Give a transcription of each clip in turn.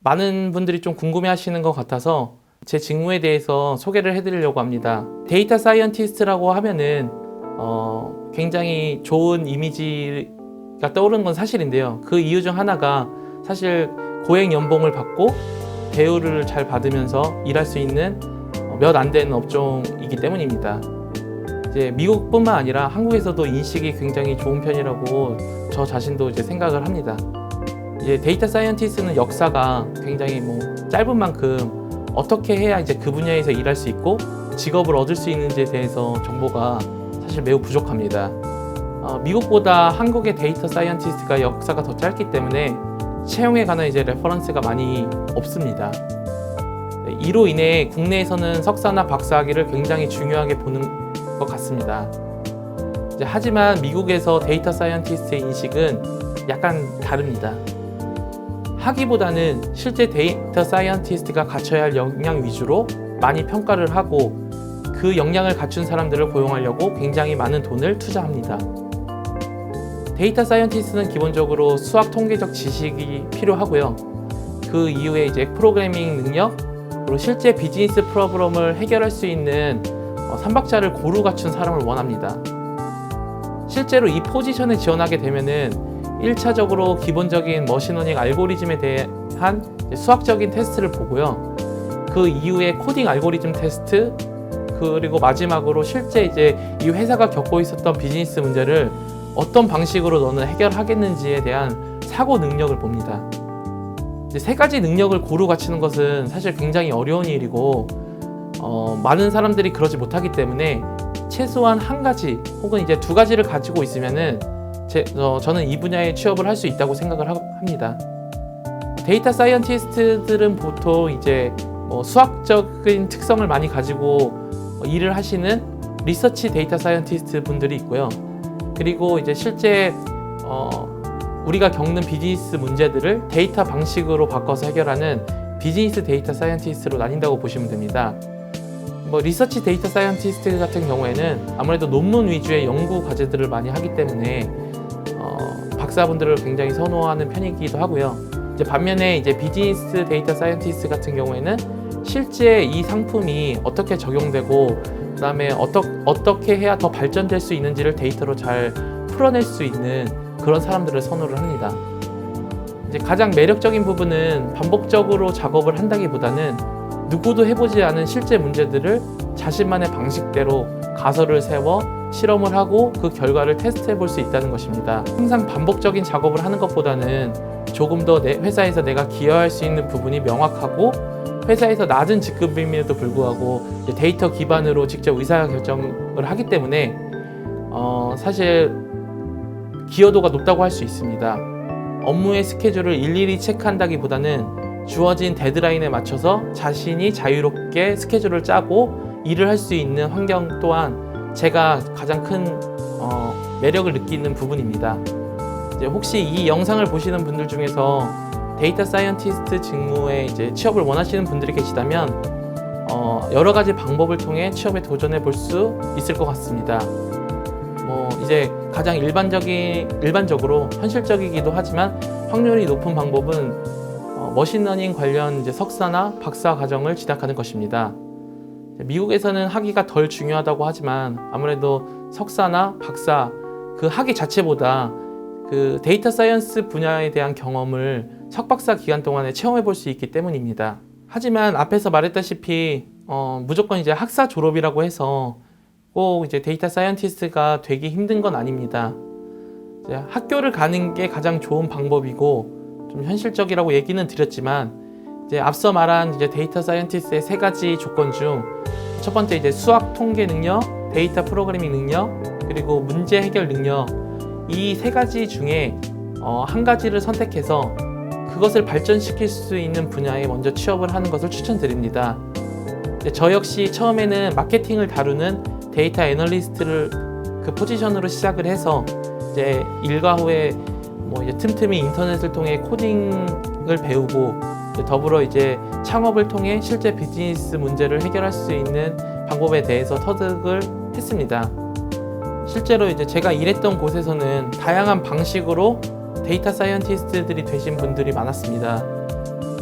많은 분들이 좀 궁금해 하시는 것 같아서 제 직무에 대해서 소개를 해드리려고 합니다. 데이터 사이언티스트라고 하면은 굉장히 좋은 이미지가 떠오르는 건 사실인데요. 그 이유 중 하나가 사실 고액 연봉을 받고 대우를 잘 받으면서 일할 수 있는 몇 안 되는 업종이기 때문입니다. 이제 미국뿐만 아니라 한국에서도 인식이 굉장히 좋은 편이라고 저 자신도 이제 생각을 합니다. 이제 데이터 사이언티스트는 역사가 굉장히 짧은 만큼 어떻게 해야 이제 그 분야에서 일할 수 있고 직업을 얻을 수 있는지에 대해서 정보가 사실 매우 부족합니다. 미국보다 한국의 데이터 사이언티스트가 역사가 더 짧기 때문에 채용에 관한 이제 레퍼런스가 많이 없습니다. 이로 인해 국내에서는 석사나 박사학위를 굉장히 중요하게 보는 것 같습니다. 하지만 미국에서 데이터 사이언티스트의 인식은 약간 다릅니다. 학위보다는 실제 데이터 사이언티스트가 갖춰야 할 역량 위주로 많이 평가를 하고 그 역량을 갖춘 사람들을 고용하려고 굉장히 많은 돈을 투자합니다. 데이터 사이언티스트는 기본적으로 수학 통계적 지식이 필요하고요. 그 이후에 이제 프로그래밍 능력, 그리고 실제 비즈니스 프로블럼을 해결할 수 있는 삼박자를 고루 갖춘 사람을 원합니다. 실제로 이 포지션에 지원하게 되면은 1차적으로 기본적인 머신러닝 알고리즘에 대한 수학적인 테스트를 보고요. 그 이후에 코딩 알고리즘 테스트, 그리고 마지막으로 실제 이제 이 회사가 겪고 있었던 비즈니스 문제를 어떤 방식으로 너는 해결하겠는지에 대한 사고 능력을 봅니다. 이제 세 가지 능력을 고루 갖추는 것은 사실 굉장히 어려운 일이고 많은 사람들이 그러지 못하기 때문에 최소한 한 가지 혹은 이제 두 가지를 가지고 있으면은 저는 이 분야에 취업을 할 수 있다고 생각을 합니다. 데이터 사이언티스트들은 보통 이제 수학적인 특성을 많이 가지고 일을 하시는 리서치 데이터 사이언티스트 분들이 있고요. 그리고 이제 실제 우리가 겪는 비즈니스 문제들을 데이터 방식으로 바꿔서 해결하는 비즈니스 데이터 사이언티스트로 나뉜다고 보시면 됩니다. 리서치 데이터 사이언티스트 같은 경우에는 아무래도 논문 위주의 연구 과제들을 많이 하기 때문에 박사분들을 굉장히 선호하는 편이기도 하고요. 이제 반면에 이제 비즈니스 데이터 사이언티스트 같은 경우에는 실제 이 상품이 어떻게 적용되고 그다음에 어떻게 해야 더 발전될 수 있는지를 데이터로 잘 풀어낼 수 있는 그런 사람들을 선호를 합니다. 이제 가장 매력적인 부분은 반복적으로 작업을 한다기보다는 누구도 해보지 않은 실제 문제들을 자신만의 방식대로 가설을 세워 실험을 하고 그 결과를 테스트해 볼 수 있다는 것입니다. 항상 반복적인 작업을 하는 것보다는 조금 더 내 회사에서 내가 기여할 수 있는 부분이 명확하고 회사에서 낮은 직급임에도 불구하고 데이터 기반으로 직접 의사결정을 하기 때문에 사실 기여도가 높다고 할 수 있습니다. 업무의 스케줄을 일일이 체크한다기보다는 주어진 데드라인에 맞춰서 자신이 자유롭게 스케줄을 짜고 일을 할 수 있는 환경 또한 제가 가장 큰 매력을 느끼는 부분입니다. 이제 혹시 이 영상을 보시는 분들 중에서 데이터 사이언티스트 직무에 이제 취업을 원하시는 분들이 계시다면 여러 가지 방법을 통해 취업에 도전해 볼 수 있을 것 같습니다. 이제 가장 일반적으로 현실적이기도 하지만 확률이 높은 방법은 머신러닝 관련 이제 석사나 박사 과정을 진학하는 것입니다. 미국에서는 학위가 덜 중요하다고 하지만 아무래도 석사나 박사 그 학위 자체보다 그 데이터 사이언스 분야에 대한 경험을 석박사 기간 동안에 체험해 볼 수 있기 때문입니다. 하지만 앞에서 말했다시피 무조건 이제 학사 졸업이라고 해서 꼭 이제 데이터 사이언티스트가 되기 힘든 건 아닙니다. 이제 학교를 가는 게 가장 좋은 방법이고 좀 현실적이라고 얘기는 드렸지만 이제 앞서 말한 이제 데이터 사이언티스트의 세 가지 조건 중 첫 번째 이제 수학 통계 능력, 데이터 프로그래밍 능력, 그리고 문제 해결 능력 이 세 가지 중에 한 가지를 선택해서 그것을 발전시킬 수 있는 분야에 먼저 취업을 하는 것을 추천드립니다. 저 역시 처음에는 마케팅을 다루는 데이터 애널리스트를 그 포지션으로 시작을 해서 이제 일과 후에 이제 틈틈이 인터넷을 통해 코딩을 배우고 더불어 이제 창업을 통해 실제 비즈니스 문제를 해결할 수 있는 방법에 대해서 터득을 했습니다. 실제로 이제 제가 일했던 곳에서는 다양한 방식으로 데이터 사이언티스트들이 되신 분들이 많았습니다.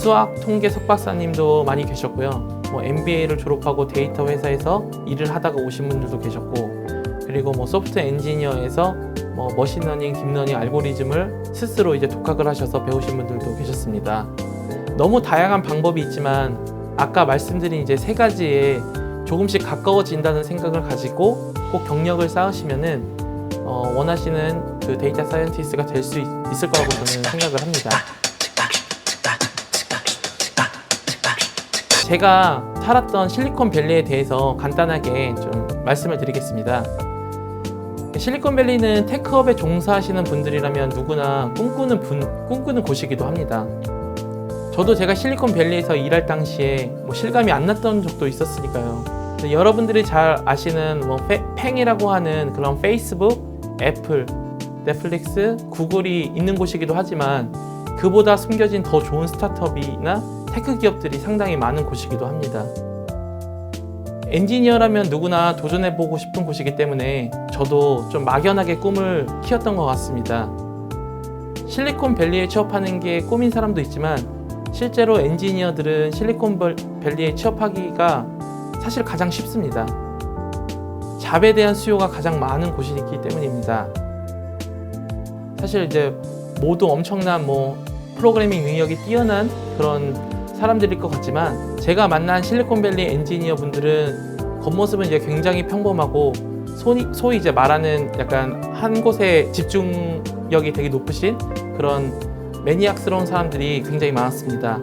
수학 통계 석박사님도 많이 계셨고요. MBA를 졸업하고 데이터 회사에서 일을 하다가 오신 분들도 계셨고, 그리고 소프트웨어 엔지니어에서 머신러닝, 딥러닝 알고리즘을 스스로 이제 독학을 하셔서 배우신 분들도 계셨습니다. 너무 다양한 방법이 있지만 아까 말씀드린 이제 세 가지에 조금씩 가까워진다는 생각을 가지고 꼭 경력을 쌓으시면은 원하시는 그 데이터 사이언티스트가 될 수 있을 거라고 저는 생각을 합니다. 제가 살았던 실리콘밸리에 대해서 간단하게 좀 말씀을 드리겠습니다. 실리콘밸리는 테크업에 종사하시는 분들이라면 누구나 꿈꾸는 곳이기도 합니다. 저도 제가 실리콘밸리에서 일할 당시에 실감이 안 났던 적도 있었으니까요. 여러분들이 잘 아시는 팽이라고 하는 그런 페이스북, 애플, 넷플릭스, 구글이 있는 곳이기도 하지만 그보다 숨겨진 더 좋은 스타트업이나 테크 기업들이 상당히 많은 곳이기도 합니다. 엔지니어라면 누구나 도전해보고 싶은 곳이기 때문에 저도 좀 막연하게 꿈을 키웠던 것 같습니다. 실리콘밸리에 취업하는 게 꿈인 사람도 있지만 실제로 엔지니어들은 실리콘밸리에 취업하기가 사실 가장 쉽습니다. 잡에 대한 수요가 가장 많은 곳이기 때문입니다. 사실 이제 모두 엄청난 프로그래밍 능력이 뛰어난 그런 사람들일 것 같지만 제가 만난 실리콘밸리 엔지니어 분들은 겉모습은 이제 굉장히 평범하고 소위 이제 말하는 약간 한 곳에 집중력이 되게 높으신 그런 매니악스러운 사람들이 굉장히 많았습니다.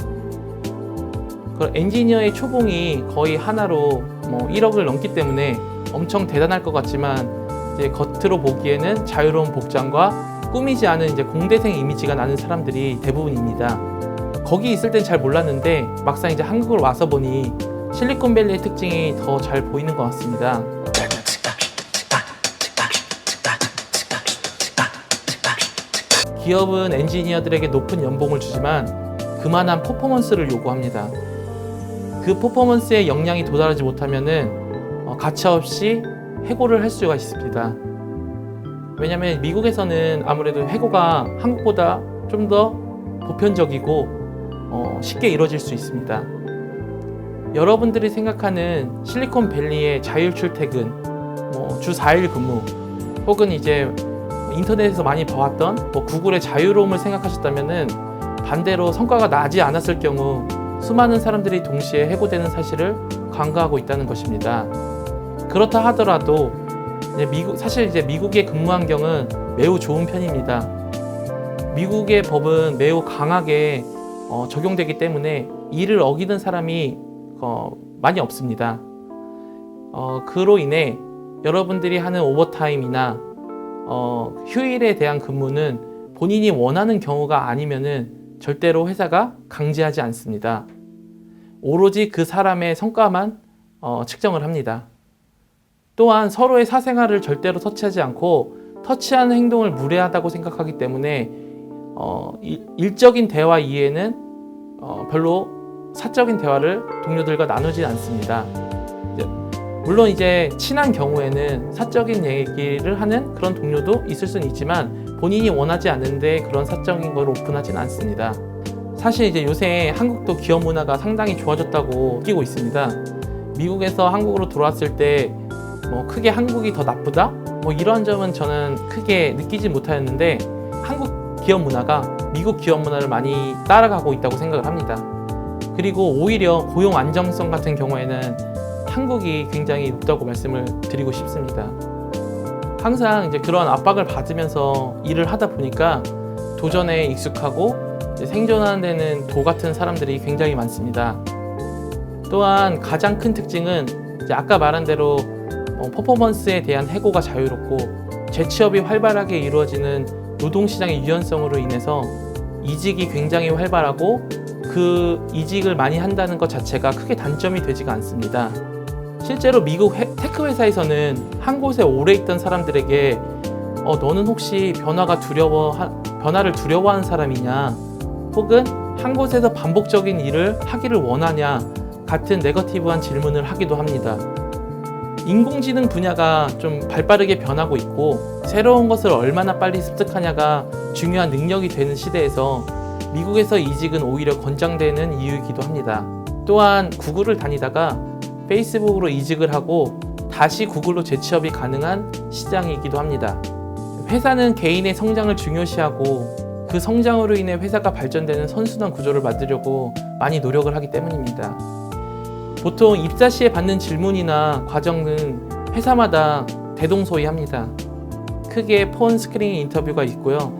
엔지니어의 초봉이 거의 하나로 1억을 넘기 때문에 엄청 대단할 것 같지만 이제 겉으로 보기에는 자유로운 복장과 꾸미지 않은 이제 공대생 이미지가 나는 사람들이 대부분입니다. 거기 있을 땐 잘 몰랐는데 막상 이제 한국으로 와서 보니 실리콘밸리의 특징이 더 잘 보이는 것 같습니다. 기업은 엔지니어들에게 높은 연봉을 주지만 그만한 퍼포먼스를 요구합니다. 그 퍼포먼스에 역량이 도달하지 못하면은 가차없이 해고를 할 수가 있습니다. 왜냐하면 미국에서는 아무래도 해고가 한국보다 좀 더 보편적이고 쉽게 이루어질 수 있습니다. 여러분들이 생각하는 실리콘밸리의 자율 출퇴근, 주 4일 근무, 혹은 이제 인터넷에서 많이 봐왔던 구글의 자유로움을 생각하셨다면은 반대로 성과가 나지 않았을 경우 수많은 사람들이 동시에 해고되는 사실을 간과하고 있다는 것입니다. 그렇다 하더라도 사실 이제 미국의 근무 환경은 매우 좋은 편입니다. 미국의 법은 매우 강하게 적용되기 때문에 이를 어기는 사람이 많이 없습니다. 그로 인해 여러분들이 하는 오버타임이나 휴일에 대한 근무는 본인이 원하는 경우가 아니면은 절대로 회사가 강제하지 않습니다. 오로지 그 사람의 성과만 측정을 합니다. 또한 서로의 사생활을 절대로 터치하지 않고 터치하는 행동을 무례하다고 생각하기 때문에 일적인 대화 이외에는 별로 사적인 대화를 동료들과 나누지 않습니다. 물론 이제 친한 경우에는 사적인 얘기를 하는 그런 동료도 있을 수는 있지만 본인이 원하지 않는데 그런 사적인 걸 오픈하진 않습니다. 사실 이제 요새 한국도 기업 문화가 상당히 좋아졌다고 느끼고 있습니다. 미국에서 한국으로 들어왔을 때 크게 한국이 더 나쁘다? 이런 점은 저는 크게 느끼지 못하였는데 한국 기업 문화가 미국 기업 문화를 많이 따라가고 있다고 생각을 합니다. 그리고 오히려 고용 안정성 같은 경우에는 한국이 굉장히 높다고 말씀을 드리고 싶습니다. 항상 이제 그런 압박을 받으면서 일을 하다 보니까 도전에 익숙하고 생존하는 데는 도 같은 사람들이 굉장히 많습니다. 또한 가장 큰 특징은 이제 아까 말한 대로 퍼포먼스에 대한 해고가 자유롭고 재취업이 활발하게 이루어지는 노동시장의 유연성으로 인해서 이직이 굉장히 활발하고 그 이직을 많이 한다는 것 자체가 크게 단점이 되지가 않습니다. 실제로 미국 테크 회사에서는 한 곳에 오래 있던 사람들에게 너는 혹시 변화를 두려워하는 사람이냐, 혹은 한 곳에서 반복적인 일을 하기를 원하냐 같은 네거티브한 질문을 하기도 합니다. 인공지능 분야가 좀 발빠르게 변하고 있고 새로운 것을 얼마나 빨리 습득하냐가 중요한 능력이 되는 시대에서 미국에서 이직은 오히려 권장되는 이유이기도 합니다. 또한 구글을 다니다가 페이스북으로 이직을 하고 다시 구글로 재취업이 가능한 시장이기도 합니다. 회사는 개인의 성장을 중요시하고 그 성장으로 인해 회사가 발전되는 선순환 구조를 만들려고 많이 노력을 하기 때문입니다. 보통 입사 시에 받는 질문이나 과정은 회사마다 대동소이합니다. 크게 폰 스크린 인터뷰가 있고요.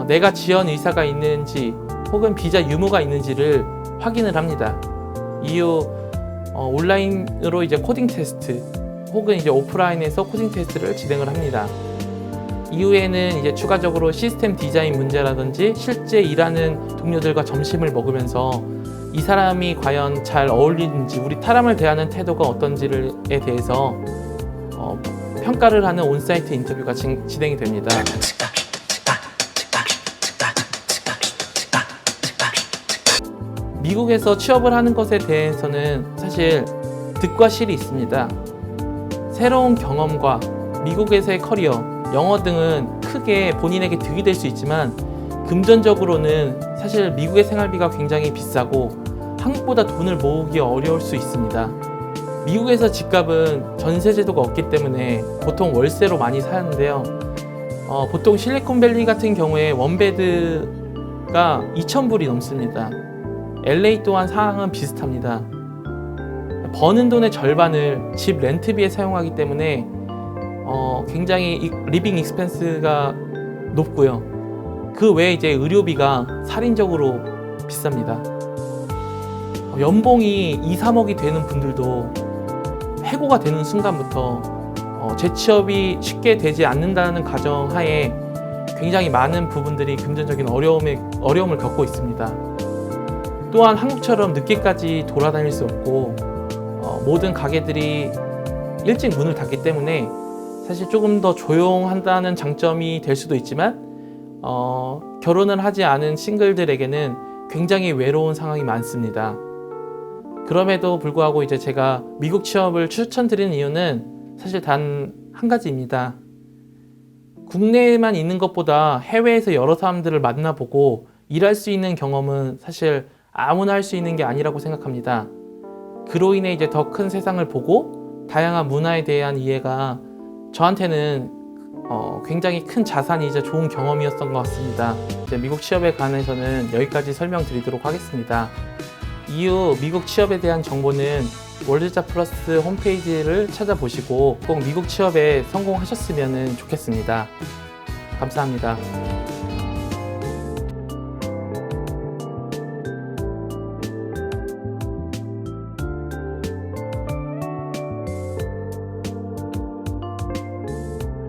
내가 지원 의사가 있는지 혹은 비자 유무가 있는지를 확인을 합니다. 이후 온라인으로 이제 코딩 테스트 혹은 이제 오프라인에서 코딩 테스트를 진행을 합니다. 이후에는 이제 추가적으로 시스템 디자인 문제라든지 실제 일하는 동료들과 점심을 먹으면서 이 사람이 과연 잘 어울리는지 우리 사람을 대하는 태도가 어떤지에 대해서 평가를 하는 온사이트 인터뷰가 진행이 됩니다. 미국에서 취업을 하는 것에 대해서는 사실 득과 실이 있습니다. 새로운 경험과 미국에서의 커리어, 영어 등은 크게 본인에게 득이 될 수 있지만 금전적으로는 사실 미국의 생활비가 굉장히 비싸고 한국보다 돈을 모으기 어려울 수 있습니다. 미국에서 집값은 전세 제도가 없기 때문에 보통 월세로 많이 사는데요. 보통 실리콘밸리 같은 경우에 원베드가 2,000불이 넘습니다. LA 또한 상황은 비슷합니다. 버는 돈의 절반을 집 렌트비에 사용하기 때문에 굉장히 리빙 익스펜스가 높고요. 그 외에 이제 의료비가 살인적으로 비쌉니다. 연봉이 2, 3억이 되는 분들도 해고가 되는 순간부터 재취업이 쉽게 되지 않는다는 가정하에 굉장히 많은 부분들이 금전적인 어려움을 겪고 있습니다. 또한 한국처럼 늦게까지 돌아다닐 수 없고 모든 가게들이 일찍 문을 닫기 때문에 사실 조금 더 조용한다는 장점이 될 수도 있지만 결혼을 하지 않은 싱글들에게는 굉장히 외로운 상황이 많습니다. 그럼에도 불구하고 이제 제가 미국 취업을 추천드리는 이유는 사실 단 한 가지입니다. 국내에만 있는 것보다 해외에서 여러 사람들을 만나보고 일할 수 있는 경험은 사실 아무나 할 수 있는 게 아니라고 생각합니다. 그로 인해 이제 더 큰 세상을 보고 다양한 문화에 대한 이해가 저한테는 굉장히 큰 자산이자 좋은 경험이었던 것 같습니다. 이제 미국 취업에 관해서는 여기까지 설명드리도록 하겠습니다. 이후 미국 취업에 대한 정보는 월드잡 플러스 홈페이지를 찾아보시고 꼭 미국 취업에 성공하셨으면 좋겠습니다. 감사합니다.